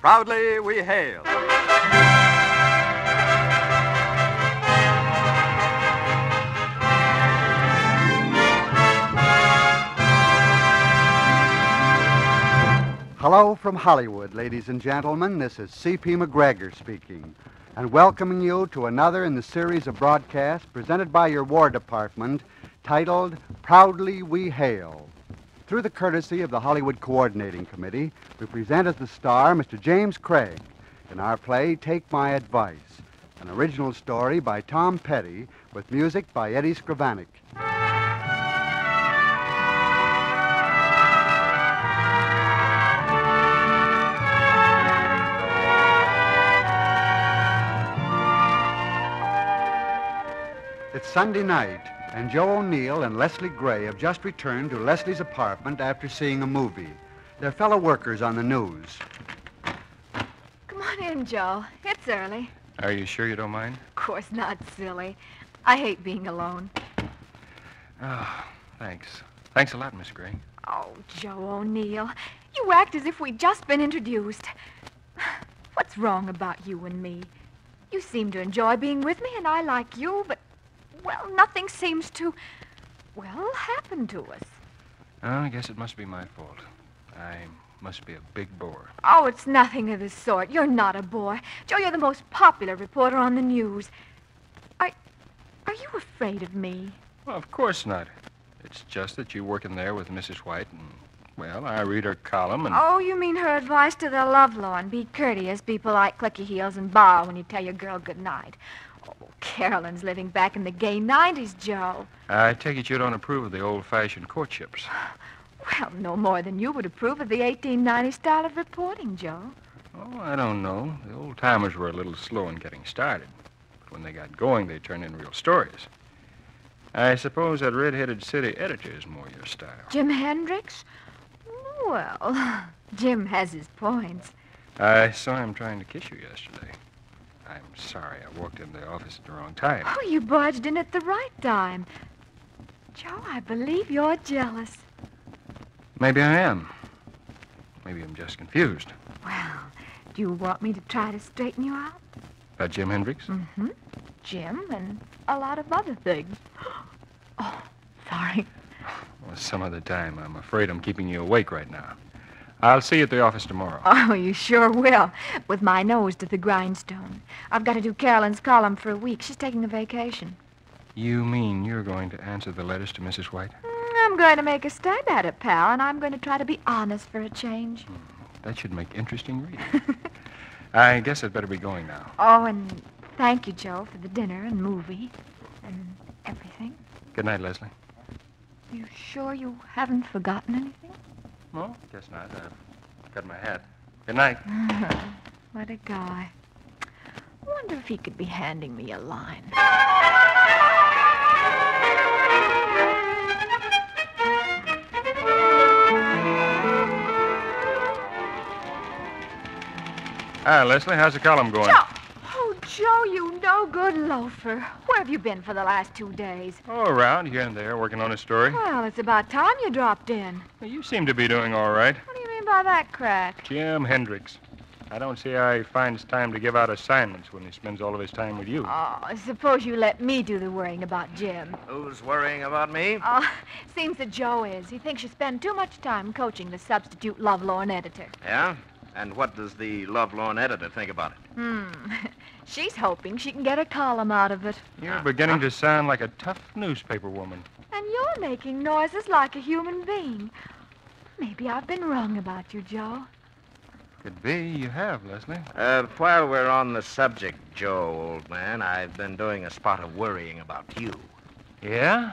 Proudly we hail. Hello from Hollywood, ladies and gentlemen. This is C.P. McGregor speaking, and welcoming you to another in the series of broadcasts presented by your War Department titled Proudly We Hail. Through the courtesy of the Hollywood Coordinating Committee, we present as the star Mr. James Craig in our play Take My Advice, an original story by Tom Petty with music by Eddie Scrivanik. It's Sunday night, and Joe O'Neill and Leslie Gray have just returned to Leslie's apartment after seeing a movie. They're fellow workers on the news. Come on in, Joe. It's early. Are you sure you don't mind? Of course not, silly. I hate being alone. Oh, thanks. Thanks a lot, Miss Gray. Oh, Joe O'Neill, you act as if we'd just been introduced. What's wrong about you and me? You seem to enjoy being with me, and I like you, but... well, nothing seems to, happen to us. Oh, I guess it must be my fault. I must be a big bore. Oh, it's nothing of the sort. You're not a bore. Joe, you're the most popular reporter on the news. Are you afraid of me? Well, of course not. It's just that you work in there with Mrs. White, and, well, I read her column and... Oh, you mean her advice to the lovelorn. Be courteous. Be polite, click your heels, and bow when you tell your girl good night. Oh, Carolyn's living back in the gay 90s, Joe. I take it you don't approve of the old-fashioned courtships. Well, no more than you would approve of the 1890 style of reporting, Joe. Oh, I don't know. The old-timers were a little slow in getting started. But when they got going, they turned in real stories. I suppose that red-headed city editor is more your style. Jim Hendricks? Well, Jim has his points. I saw him trying to kiss you yesterday. I'm sorry I walked into the office at the wrong time. Oh, you barged in at the right time. Joe, I believe you're jealous. Maybe I am. Maybe I'm just confused. Well, do you want me to try to straighten you out? About Jim Hendricks? Mm-hmm. Jim and a lot of other things. Oh, sorry. Well, some other time. I'm afraid I'm keeping you awake right now. I'll see you at the office tomorrow. Oh, you sure will, with my nose to the grindstone. I've got to do Carolyn's column for a week. She's taking a vacation. You mean you're going to answer the letters to Mrs. White? I'm going to make a stab at it, pal, and I'm going to try to be honest for a change. That should make interesting reading. I guess I'd better be going now. Oh, and thank you, Joe, for the dinner and movie and everything. Good night, Leslie. You sure you haven't forgotten anything? No, guess not. I've got my hat. Good night. What a guy. I wonder if he could be handing me a line. Hi, Leslie. How's the column going? Joe! Oh, Joe, you no-good loafer. Where have you been for the last 2 days? Oh, around here and there, working on a story. Well, it's about time you dropped in. Well, you seem to be doing all right. What do you mean by that, Crack? Jim Hendricks. I don't see how he finds time to give out assignments when he spends all of his time with you. Oh, suppose you let me do the worrying about Jim. Who's worrying about me? Oh, seems that Joe is. He thinks you spend too much time coaching the substitute lovelorn editor. Yeah? And what does the lovelorn editor think about it? She's hoping she can get a column out of it. You're beginning to sound like a tough newspaper woman. And you're making noises like a human being. Maybe I've been wrong about you, Joe. Could be you have, Leslie. While we're on the subject, Joe, old man, I've been doing a spot of worrying about you. Yeah?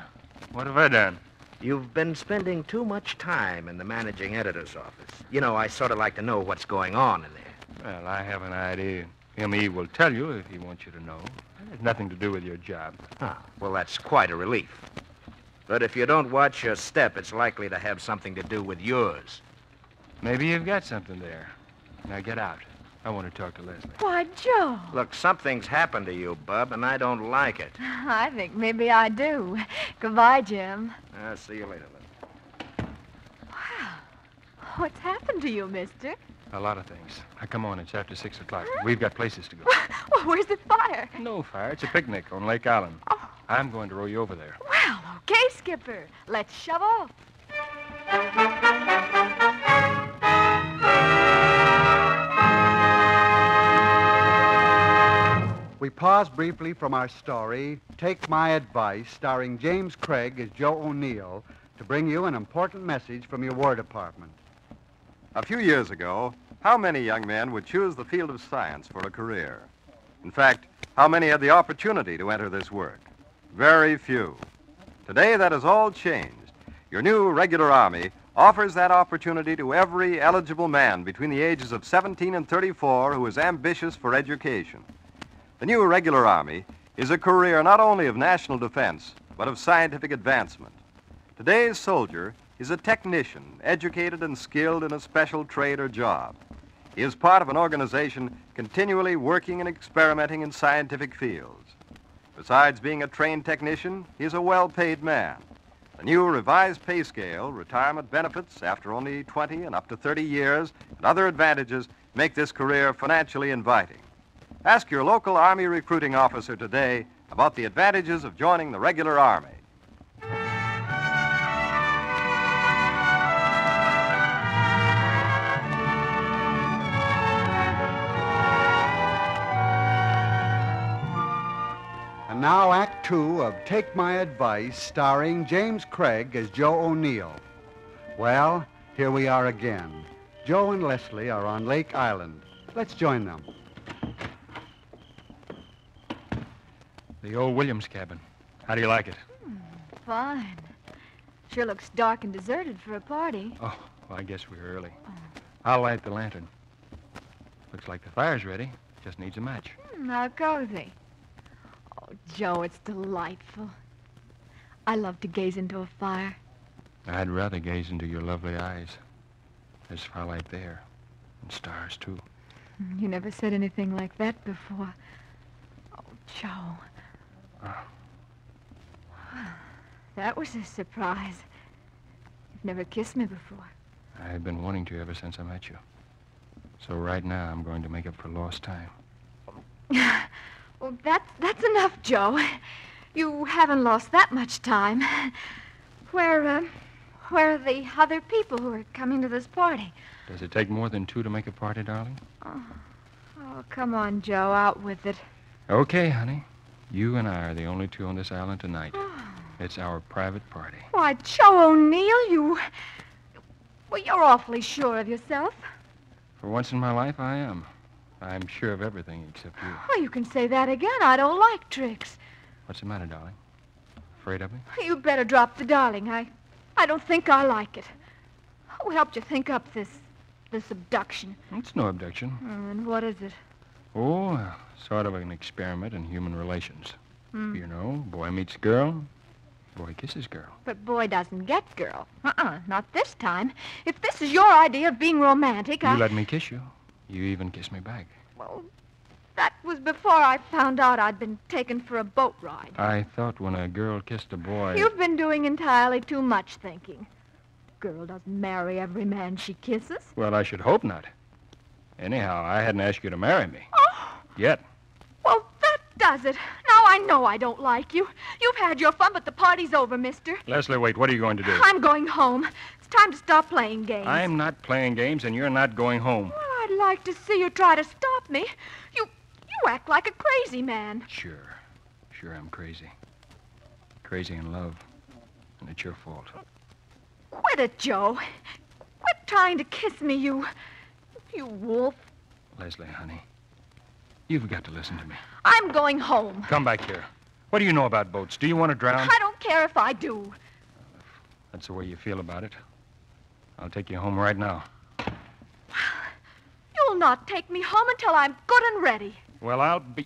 What have I done? You've been spending too much time in the managing editor's office. You know, I sort of like to know what's going on in there. Well, I have an idea. M.E. will tell you if he wants you to know. It has nothing to do with your job. Ah, well, that's quite a relief. But if you don't watch your step, it's likely to have something to do with yours. Maybe you've got something there. Now get out. I want to talk to Leslie. Why, Joe. Look, something's happened to you, Bub, and I don't like it. I think maybe I do. Goodbye, Jim. I'll see you later, Leslie. Wow. What's happened to you, mister? A lot of things. Now, come on, it's after 6 o'clock. We've got places to go. Well, where's the fire? No fire. It's a picnic on Lake Island. Oh. I'm going to row you over there. Well, okay, Skipper. Let's shove off. We pause briefly from our story, Take My Advice, starring James Craig as Joe O'Neill, to bring you an important message from your War Department. A few years ago, how many young men would choose the field of science for a career? In fact, how many had the opportunity to enter this work? Very few. Today, that has all changed. Your new regular Army offers that opportunity to every eligible man between the ages of 17 and 34 who is ambitious for education. The new regular Army is a career not only of national defense, but of scientific advancement. Today's soldier is a technician, educated and skilled in a special trade or job. He is part of an organization continually working and experimenting in scientific fields. Besides being a trained technician, he is a well-paid man. The new revised pay scale, retirement benefits after only 20 and up to 30 years, and other advantages make this career financially inviting. Ask your local Army recruiting officer today about the advantages of joining the regular Army. And now Act Two of Take My Advice, starring James Craig as Joe O'Neill. Well, here we are again. Joe and Leslie are on Lake Island. Let's join them. The old Williams cabin. How do you like it? Fine. Sure looks dark and deserted for a party. Oh, well, I guess we're early. I'll light the lantern. Looks like the fire's ready. Just needs a match. How cozy. Oh, Joe, it's delightful. I love to gaze into a fire. I'd rather gaze into your lovely eyes. There's firelight there. And stars, too. You never said anything like that before. Oh, Joe. That was a surprise. You've never kissed me before. I've been wanting to ever since I met you. So right now, I'm going to make up for lost time. Well, that's enough, Joe. You haven't lost that much time. Where are the other people who are coming to this party? Does it take more than two to make a party, darling? Oh, come on, Joe, out with it. Okay, honey. You and I are the only two on this island tonight. It's our private party. Why, Joe O'Neill, well, you're awfully sure of yourself. For once in my life, I am. I'm sure of everything except you. Oh, you can say that again. I don't like tricks. What's the matter, darling? Afraid of me? You better drop the darling. I don't think I like it. Who helped you think up this abduction? It's no abduction. And what is it? Oh, sort of an experiment in human relations. You know, boy meets girl, boy kisses girl. But boy doesn't get girl. Not this time. If this is your idea of being romantic, You let me kiss you. You even kissed me back. Well, that was before I found out I'd been taken for a boat ride. I thought when a girl kissed a boy... You've been doing entirely too much thinking. Girl doesn't marry every man she kisses. Well, I should hope not. Anyhow, I hadn't asked you to marry me. Yet. Well, that does it. Now I know I don't like you. You've had your fun, but the party's over, mister. Leslie, wait. What are you going to do? I'm going home. It's time to stop playing games. I'm not playing games, and you're not going home. Well, I'd like to see you try to stop me. You act like a crazy man. Sure. Sure, I'm crazy. Crazy in love. And it's your fault. Quit it, Joe. Quit trying to kiss me, you wolf. Leslie, honey, you've got to listen to me. I'm going home. Come back here. What do you know about boats? Do you want to drown? I don't care if I do. That's the way you feel about it. I'll take you home right now. You'll not take me home until I'm good and ready. Well, I'll be...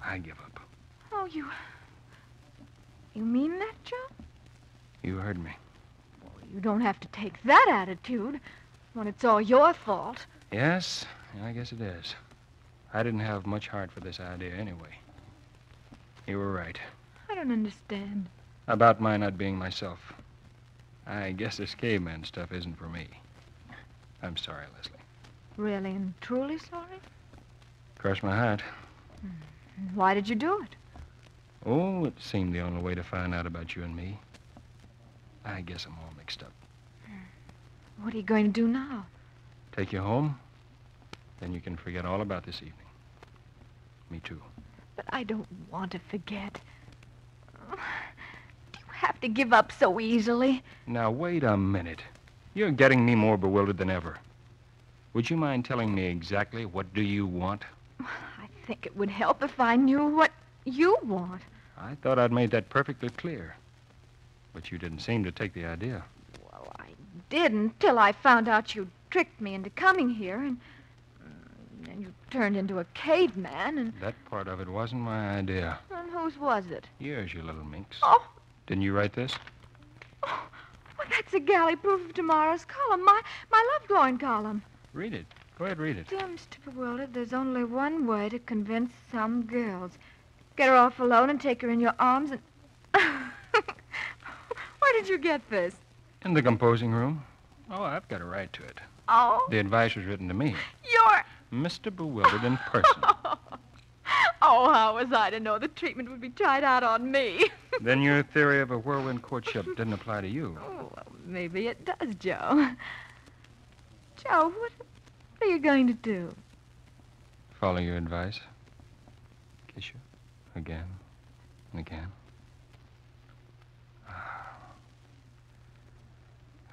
I give up. Oh, you mean that, Joe? You heard me. You don't have to take that attitude when it's all your fault. Yes, I guess it is. I didn't have much heart for this idea anyway. You were right. I don't understand. About my not being myself. I guess this caveman stuff isn't for me. I'm sorry, Leslie. Really and truly sorry? Crossed my heart. Why did you do it? Oh, it seemed the only way to find out about you and me. I guess I'm all mixed up. What are you going to do now? Take you home? Then you can forget all about this evening. Me too. But I don't want to forget. Do you have to give up so easily? Now, wait a minute. You're getting me more bewildered than ever. Would you mind telling me exactly what do you want? I think it would help if I knew what you want. I thought I'd made that perfectly clear. But you didn't seem to take the idea. Well, I didn't till I found out you tricked me into coming here, and you turned into a caveman, and... That part of it wasn't my idea. And whose was it? Yours, you little minx. Oh, Didn't you write this? well, that's a galley proof of tomorrow's column, my love-glowing column. Read it. Go ahead, read it. Dear Mr. Bewildered, there's only one way to convince some girls. Get her off alone and take her in your arms and... Where did you get this? In the composing room. Oh, I've got a right to it. Oh, The advice was written to me. you're... Mr. Bewildered in person. Oh, how was I to know the treatment would be tried out on me? Then your theory of a whirlwind courtship didn't apply to you. Oh, well, maybe it does, Joe. Joe, what are you going to do? Follow your advice. Kiss you. Again and again.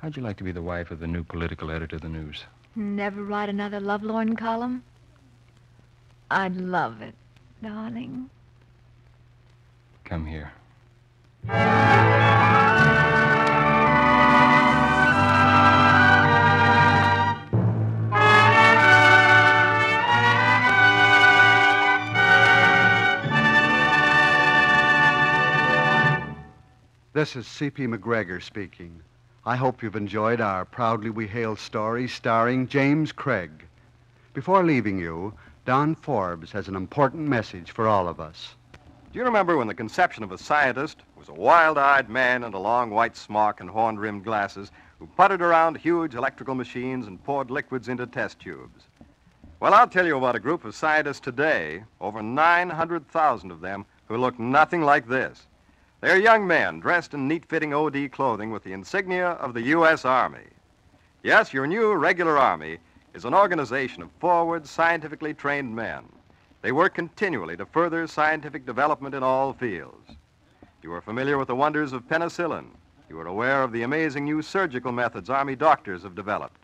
How'd you like to be the wife of the new political editor of the news? Never write another lovelorn column? I'd love it, darling. Come here. This is C.P. McGregor speaking. I hope you've enjoyed our Proudly We Hail story starring James Craig. Before leaving you, Don Forbes has an important message for all of us. Do you remember when the conception of a scientist was a wild-eyed man in a long white smock and horn-rimmed glasses who puttered around huge electrical machines and poured liquids into test tubes? Well, I'll tell you about a group of scientists today, over 900,000 of them, who look nothing like this. They're young men dressed in neat-fitting OD clothing with the insignia of the U.S. Army. Yes, your new regular Army is an organization of forward, scientifically trained men. They work continually to further scientific development in all fields. You are familiar with the wonders of penicillin. You are aware of the amazing new surgical methods Army doctors have developed.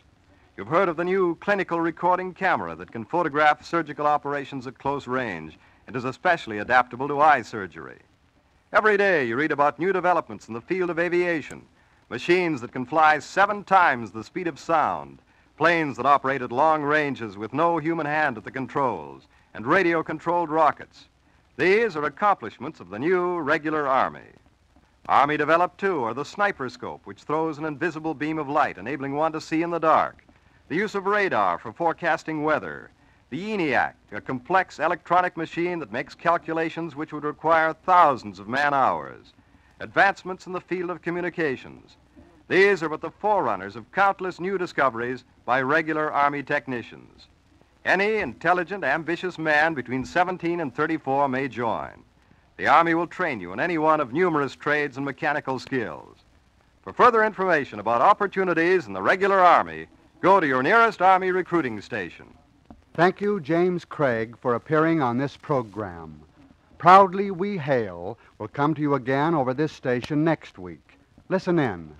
You've heard of the new clinical recording camera that can photograph surgical operations at close range and is especially adaptable to eye surgery. Every day you read about new developments in the field of aviation, machines that can fly 7 times the speed of sound, planes that operate at long ranges with no human hand at the controls, and radio-controlled rockets. These are accomplishments of the new regular Army. Army developed, too, are the sniper scope, which throws an invisible beam of light, enabling one to see in the dark, the use of radar for forecasting weather, the ENIAC, a complex electronic machine that makes calculations which would require thousands of man-hours, advancements in the field of communications. These are but the forerunners of countless new discoveries by regular Army technicians. Any intelligent, ambitious man between 17 and 34 may join. The Army will train you in any one of numerous trades and mechanical skills. For further information about opportunities in the regular Army, go to your nearest Army recruiting station. Thank you, James Craig, for appearing on this program. Proudly We Hail will come to you again over this station next week. Listen in.